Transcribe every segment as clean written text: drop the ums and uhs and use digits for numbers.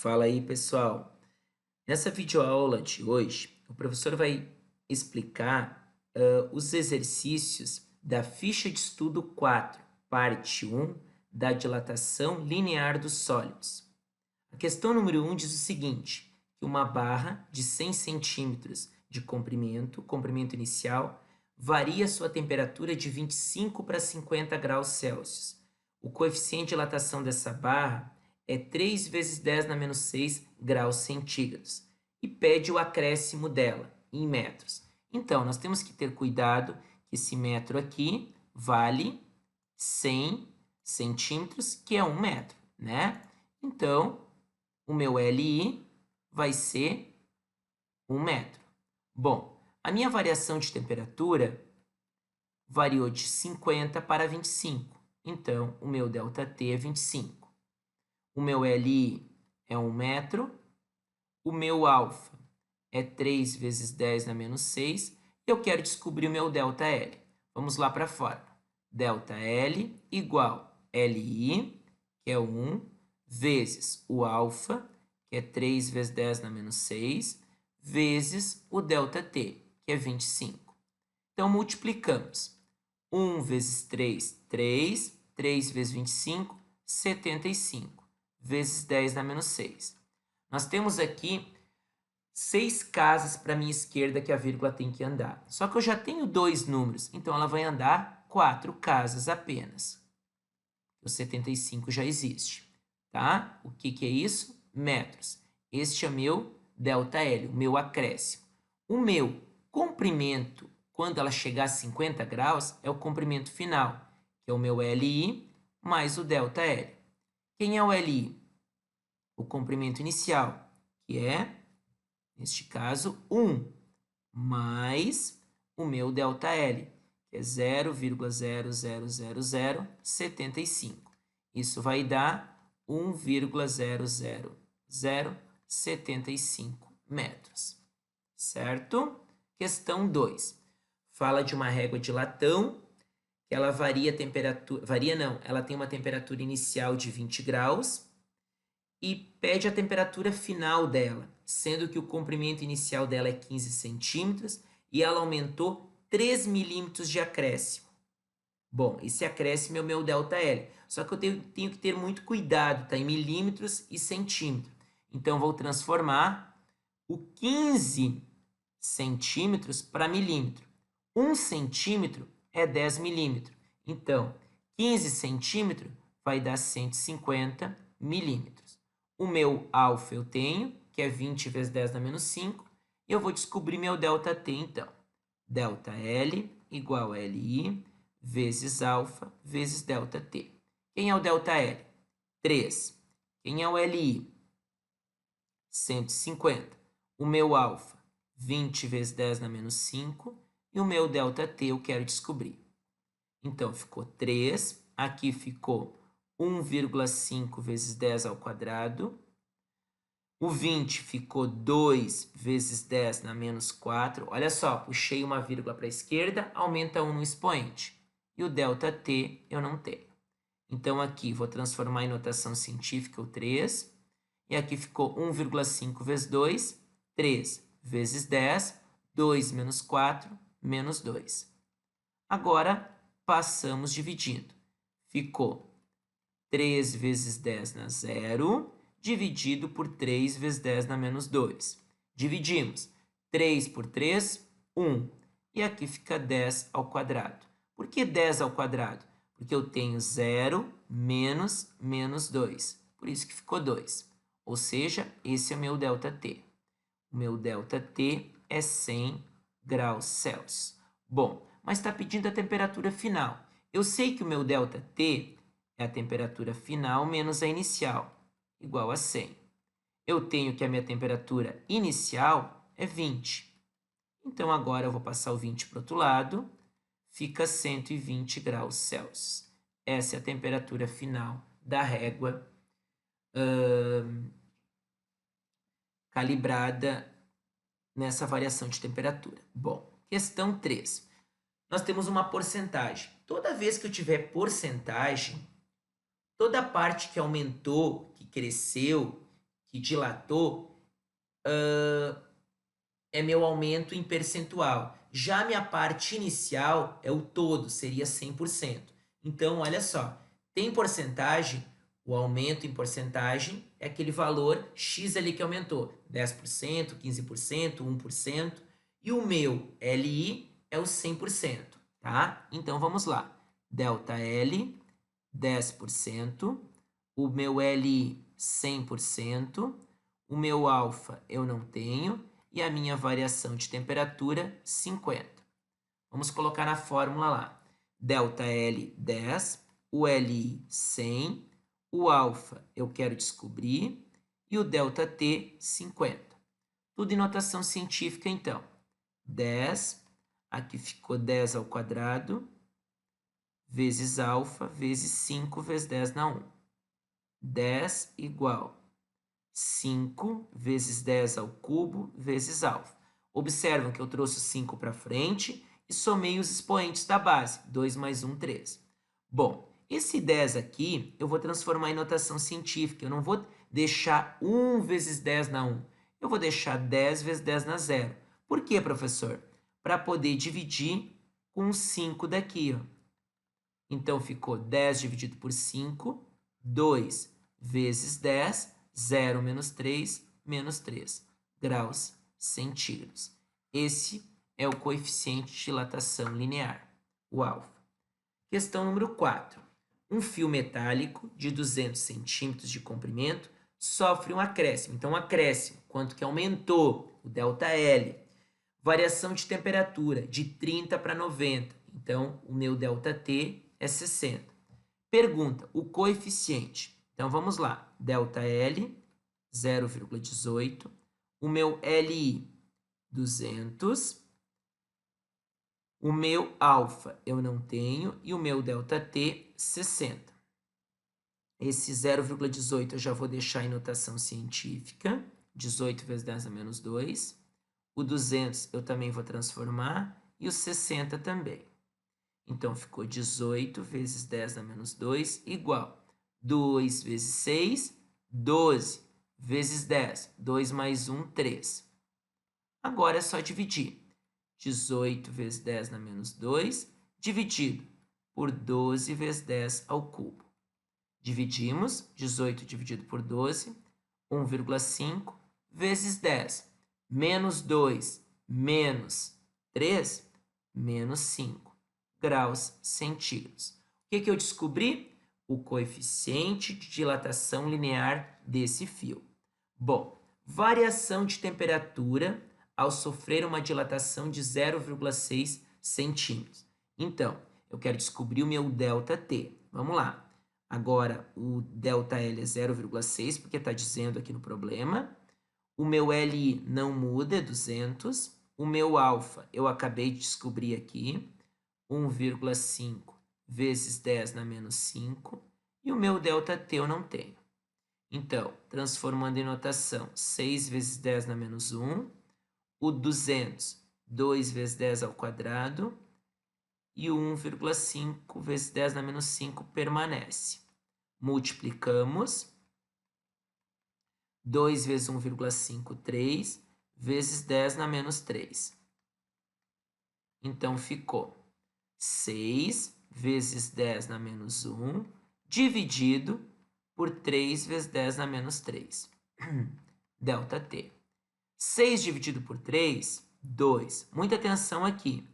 Fala aí, pessoal. Nessa videoaula de hoje, o professor vai explicar os exercícios da ficha de estudo 4, parte 1, da dilatação linear dos sólidos. A questão número 1 diz o seguinte, que uma barra de 100 centímetros de comprimento inicial, varia sua temperatura de 25 para 50 graus Celsius. O coeficiente de dilatação dessa barra é 3 vezes 10 na menos 6 graus centígrados e pede o acréscimo dela em metros. Então, nós temos que ter cuidado que esse metro aqui vale 100 centímetros, que é 1 metro, né? Então, o meu LI vai ser 1 metro. Bom, a minha variação de temperatura variou de 50 para 25. Então, o meu ΔT é 25. O meu LI é 1 metro. O meu alfa é 3 vezes 10 na menos 6. E eu quero descobrir o meu ΔL. Vamos lá para a fórmula. ΔL igual LI, que é 1, vezes o alfa, que é 3 vezes 10 na menos 6, vezes o ΔT, que é 25. Então, multiplicamos. 1 vezes 3, 3. 3 vezes 25, 75. Vezes 10 na menos 6. Nós temos aqui 6 casas para a minha esquerda que a vírgula tem que andar. Só que eu já tenho 2 números, então ela vai andar 4 casas apenas. O 75 já existe, tá? O que é isso? Metros. Este é meu ΔL, o meu acréscimo. O meu comprimento, quando ela chegar a 50 graus, é o comprimento final, que é o meu LI mais o ΔL. Quem é o LI? O comprimento inicial, que é, neste caso, 1, mais o meu ΔL, que é 0,00075. Isso vai dar 1,00075 metros, certo? Questão 2. Fala de uma régua de latão, que ela varia a temperatura... Varia não, ela tem uma temperatura inicial de 20 graus e pede a temperatura final dela, sendo que o comprimento inicial dela é 15 centímetros e ela aumentou 3 milímetros de acréscimo. Bom, esse acréscimo é o meu ΔL, só que eu tenho que ter muito cuidado, tá? Em milímetros e centímetros. Então, vou transformar o 15 centímetros para milímetro. 1 centímetro é 10 milímetros. Então, 15 centímetros vai dar 150 milímetros. O meu alfa eu tenho, que é 20 vezes 10 na menos 5. E eu vou descobrir meu ΔT, então. ΔL igual a LI vezes alfa vezes ΔT. Quem é o ΔL? 3. Quem é o LI? 150. O meu alfa, 20 vezes 10 na menos 5. E o meu ΔT eu quero descobrir. Então, ficou 3. Aqui ficou 1,5 vezes 10 ao quadrado. O 20 ficou 2 vezes 10 na menos 4. Olha só, puxei uma vírgula para a esquerda, aumenta 1 no expoente. E o ΔT eu não tenho. Então, aqui vou transformar em notação científica o 3. E aqui ficou 1,5 vezes 2, 3 vezes 10, 2 menos 4, menos 2. Agora, passamos dividindo. Ficou 3 vezes 10 na 0, dividido por 3 vezes 10 na menos 2. Dividimos. 3 por 3, 1. E aqui fica 10 ao quadrado. Por que 10 ao quadrado? Porque eu tenho 0 menos menos 2. Por isso que ficou 2. Ou seja, esse é o meu ΔT. O meu ΔT é 100 graus Celsius. Bom, mas está pedindo a temperatura final. Eu sei que o meu ΔT é a temperatura final menos a inicial, igual a 100. Eu tenho que a minha temperatura inicial é 20. Então, agora eu vou passar o 20 para o outro lado, fica 120 graus Celsius. Essa é a temperatura final da régua calibrada nessa variação de temperatura. Bom, questão 3. Nós temos uma porcentagem. Toda vez que eu tiver porcentagem, toda parte que aumentou, que cresceu, que dilatou, é meu aumento em percentual. Já minha parte inicial é o todo, seria 100%. Então, olha só, tem porcentagem, o aumento em porcentagem é aquele valor X ali que aumentou, 10%, 15%, 1%, e o meu LI é o 100%, tá? Então, vamos lá. Delta L, 10%, o meu LI, 100%, o meu alfa eu não tenho, e a minha variação de temperatura, 50. Vamos colocar na fórmula lá. Delta L, 10, o Li, 100, o alfa eu quero descobrir e o delta T, 50. Tudo em notação científica, então. 10, aqui ficou 10 ao quadrado, vezes alfa, vezes 5, vezes 10 na 1. 10 igual 5 vezes 10 ao cubo vezes alfa. Observam que eu trouxe o 5 para frente e somei os expoentes da base. 2 mais 1, 3. Bom, esse 10 aqui eu vou transformar em notação científica. Eu não vou deixar 1 vezes 10 na 1. Eu vou deixar 10 vezes 10 na 0. Por quê, professor? Para poder dividir com 5 daqui, ó. Então, ficou 10 dividido por 5, 2 vezes 10, 0 menos 3 graus centígrados. Esse é o coeficiente de dilatação linear, o alfa. Questão número 4. Um fio metálico de 200 centímetros de comprimento sofre um acréscimo. Então, acréscimo, quanto que aumentou? O delta L. Variação de temperatura de 30 para 90. Então, o meu delta T é 60. Pergunta, o coeficiente. Então, vamos lá. Delta L, 0,18. O meu LI, 200. O meu alfa eu não tenho. E o meu delta T, 60. Esse 0,18 eu já vou deixar em notação científica. 18 vezes 10 a menos 2. O 200 eu também vou transformar. E o 60 também. Então, ficou 18 vezes 10 a menos 2 igual 2 vezes 6, 12 vezes 10. 2 mais 1, 3. Agora é só dividir. 18 vezes 10 na menos 2, dividido por 12 vezes 10 ao cubo. Dividimos, 18 dividido por 12, 1,5 vezes 10. Menos 2 menos 3, menos 5 graus centígrados. O que eu descobri? O coeficiente de dilatação linear desse fio. Bom, variação de temperatura ao sofrer uma dilatação de 0,6 centímetros. Então, eu quero descobrir o meu delta T. Vamos lá. Agora, o delta L é 0,6, porque está dizendo aqui no problema. O meu LI não muda, é 200. O meu alfa eu acabei de descobrir aqui. 1,5 vezes 10 na menos 5. E o meu delta T eu não tenho. Então, transformando em notação, 6 vezes 10 na menos 1. O 200, 2 vezes 10 ao quadrado. E o 1,5 vezes 10 na menos 5 permanece. Multiplicamos. 2 vezes 1,5, 3, vezes 10 na menos 3. Então, ficou 6 vezes 10 na menos 1, dividido por 3 vezes 10 na menos 3. Delta T. 6 dividido por 3, 2. Muita atenção aqui.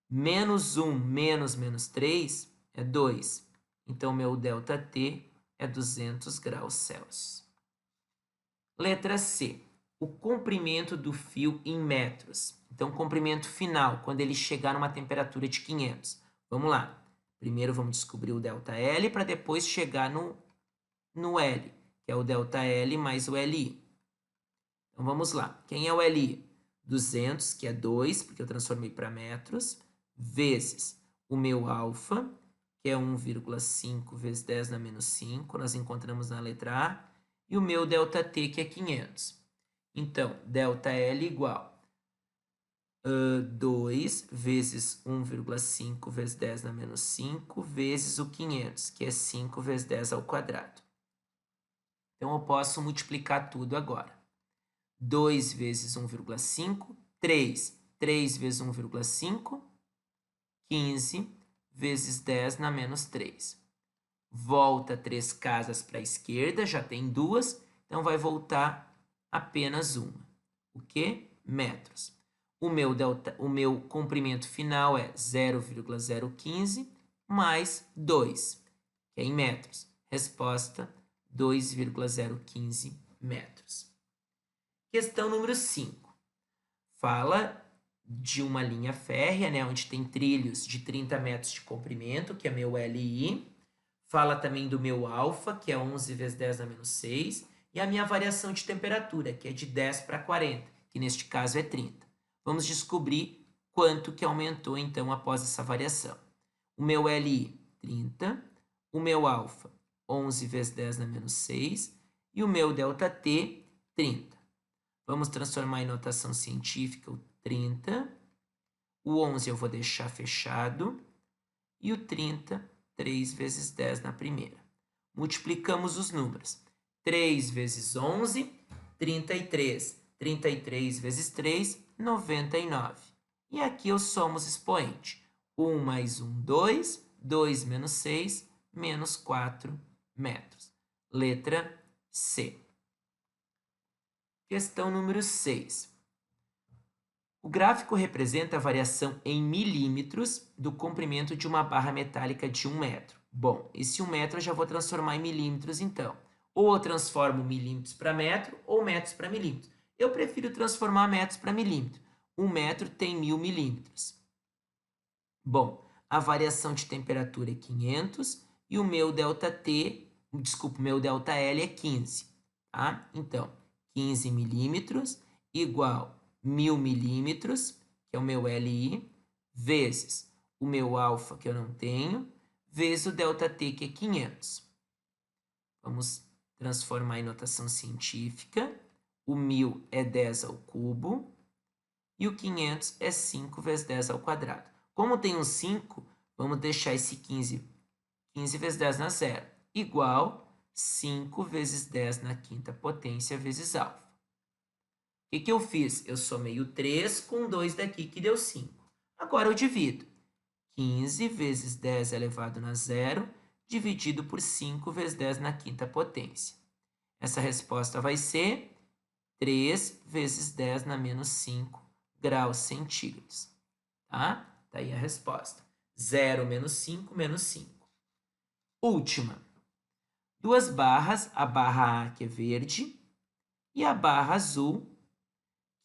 Menos 1 menos 3 é 2. Então, meu delta T é 200 graus Celsius. Letra C. O comprimento do fio em metros. Então, comprimento final, quando ele chegar numa temperatura de 500. Vamos lá. Primeiro vamos descobrir o delta L para depois chegar no L, que é o delta L mais o LI. Então, vamos lá. Quem é o LI? 200, que é 2, porque eu transformei para metros, vezes o meu alfa, que é 1,5 vezes 10 na menos 5. Nós encontramos na letra A. E o meu delta T, que é 500. Então, delta L igual 2 vezes 1,5 vezes 10 na menos 5 vezes o 500, que é 5 vezes 10 ao quadrado. Então, eu posso multiplicar tudo agora. 2 vezes 1,5, 3. 3 vezes 1,5, 15 vezes 10 na menos 3. Volta 3 casas para a esquerda, já tem 2, então vai voltar apenas uma. O quê? Metros. O meu comprimento final é 0,015 mais 2, que é em metros. Resposta, 2,015 metros. Questão número 5. Fala de uma linha férrea, né, onde tem trilhos de 30 metros de comprimento, que é meu LI. Fala também do meu alfa, que é 11 vezes 10 na menos 6. E a minha variação de temperatura, que é de 10 para 40, que neste caso é 30. Vamos descobrir quanto que aumentou, então, após essa variação. O meu LI, 30. O meu alfa, 11 vezes 10 na menos 6. E o meu ΔT, 30. Vamos transformar em notação científica o 30. O 11 eu vou deixar fechado. E o 30, 3 vezes 10 na primeira. Multiplicamos os números. 3 vezes 11, 33. 33 vezes 3, 99. E aqui eu somo os expoentes. 1 mais 1, 2. 2 menos 6, menos 4 metros. Letra C. Questão número 6. O gráfico representa a variação em milímetros do comprimento de uma barra metálica de 1 metro. Bom, esse 1 metro eu já vou transformar em milímetros, então. Ou eu transformo milímetros para metro ou metros para milímetros. Eu prefiro transformar metros para milímetro. 1 metro tem 1000 milímetros. Bom, a variação de temperatura é 500 e o meu ΔT, desculpa, o meu ΔL é 15. Tá? Então, 15 milímetros igual 1000 milímetros, que é o meu LI, vezes o meu alfa, que eu não tenho, vezes o ΔT, que é 500. Vamos transformar em notação científica. O 1000 é 10 ao cubo e o 500 é 5 vezes 10 ao quadrado. Como tem um 5, vamos deixar esse 15 vezes 10 na zero, igual 5 vezes 10 na quinta potência vezes alfa. O que eu fiz? Eu somei o 3 com 2 daqui, que deu 5. Agora eu divido. 15 vezes 10 elevado na zero, dividido por 5 vezes 10 na quinta potência. Essa resposta vai ser 3 vezes 10 na menos 5 graus centígrados. Tá? Tá aí a resposta. 0 menos 5 menos 5. Última. Duas barras, a barra A, que é verde, e a barra azul,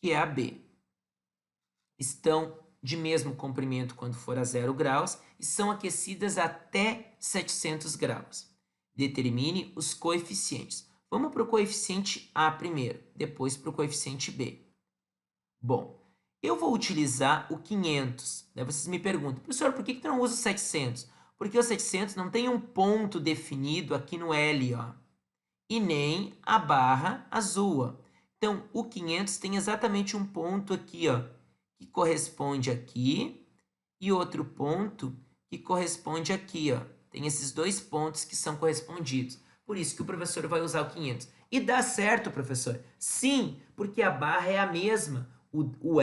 que é a B. Estão de mesmo comprimento quando for a 0 graus e são aquecidas até 700 graus. Determine os coeficientes. Vamos para o coeficiente A primeiro, depois para o coeficiente B. Bom, eu vou utilizar o 500. Daí vocês me perguntam, professor, por que tu não usa o 700? Porque o 700 não tem um ponto definido aqui no L, ó, e nem a barra azul. Ó. Então, o 500 tem exatamente um ponto aqui, ó, que corresponde aqui, e outro ponto que corresponde aqui. Ó. Tem esses dois pontos que são correspondidos. Por isso que o professor vai usar o 500. E dá certo, professor? Sim, porque a barra é a mesma. O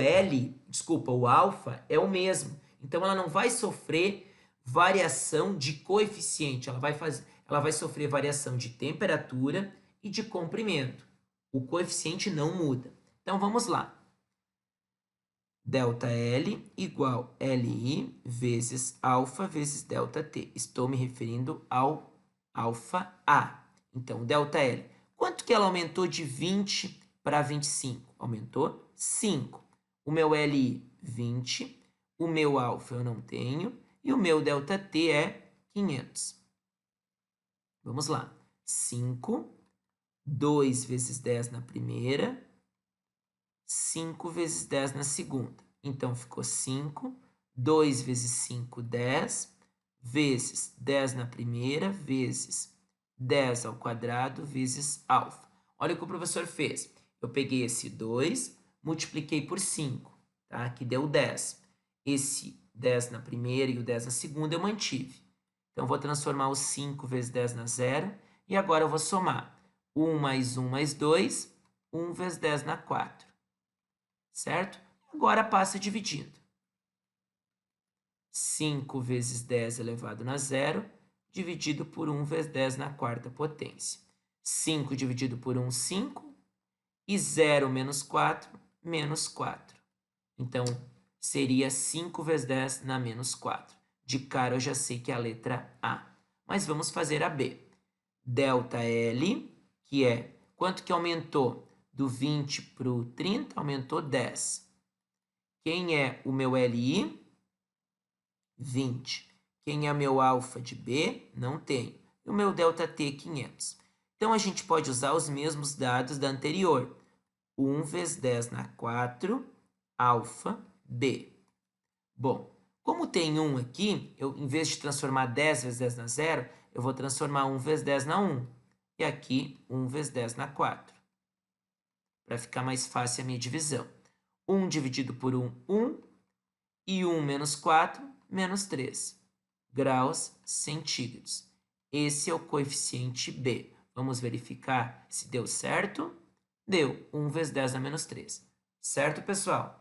alfa é o mesmo. Então, ela não vai sofrer variação de coeficiente. Ela vai sofrer variação de temperatura e de comprimento. O coeficiente não muda. Então, vamos lá. ΔL igual LI vezes alfa vezes ΔT. Estou me referindo ao alfa A. Então, ΔL. Quanto que ela aumentou de 20 para 25? Aumentou 5. O meu LI, 20. O meu alfa eu não tenho. E o meu ΔT é 500. Vamos lá. 5. 2 vezes 10 na primeira. 5 vezes 10 na segunda. Então, ficou 5. 2 vezes 5, 10. Vezes 10 na primeira, vezes 10 ao quadrado, vezes alfa. Olha o que o professor fez. Eu peguei esse 2, multipliquei por 5, tá? Que deu 10. Esse 10 na primeira e o 10 na segunda eu mantive. Então, vou transformar o 5 vezes 10 na zero. E agora eu vou somar. 1 mais 1 mais 2, 1 vezes 10 na 4. Certo? Agora passa dividindo. 5 vezes 10 elevado na 0, dividido por 1 vezes 10 na quarta potência. 5 dividido por 1, 5. E 0 menos 4, menos 4. Então, seria 5 vezes 10 na menos 4. De cara, eu já sei que é a letra A. Mas vamos fazer a B. Delta L, que é quanto que aumentou? Do 20 para o 30, aumentou 10. Quem é o meu LI? 20. Quem é meu alfa de B? Não tenho. E o meu delta T, 500. Então, a gente pode usar os mesmos dados da anterior. 1 vezes 10 na 4, alfa B. Bom, como tem 1 aqui, em vez de transformar 10 vezes 10 na 0, eu vou transformar 1 vezes 10 na 1. E aqui, 1 vezes 10 na 4. Para ficar mais fácil a minha divisão. 1 dividido por 1, 1. E 1 menos 4, menos 3. Graus centígrados. Esse é o coeficiente B. Vamos verificar se deu certo? Deu 1 vezes 10 a menos 3. Certo, pessoal?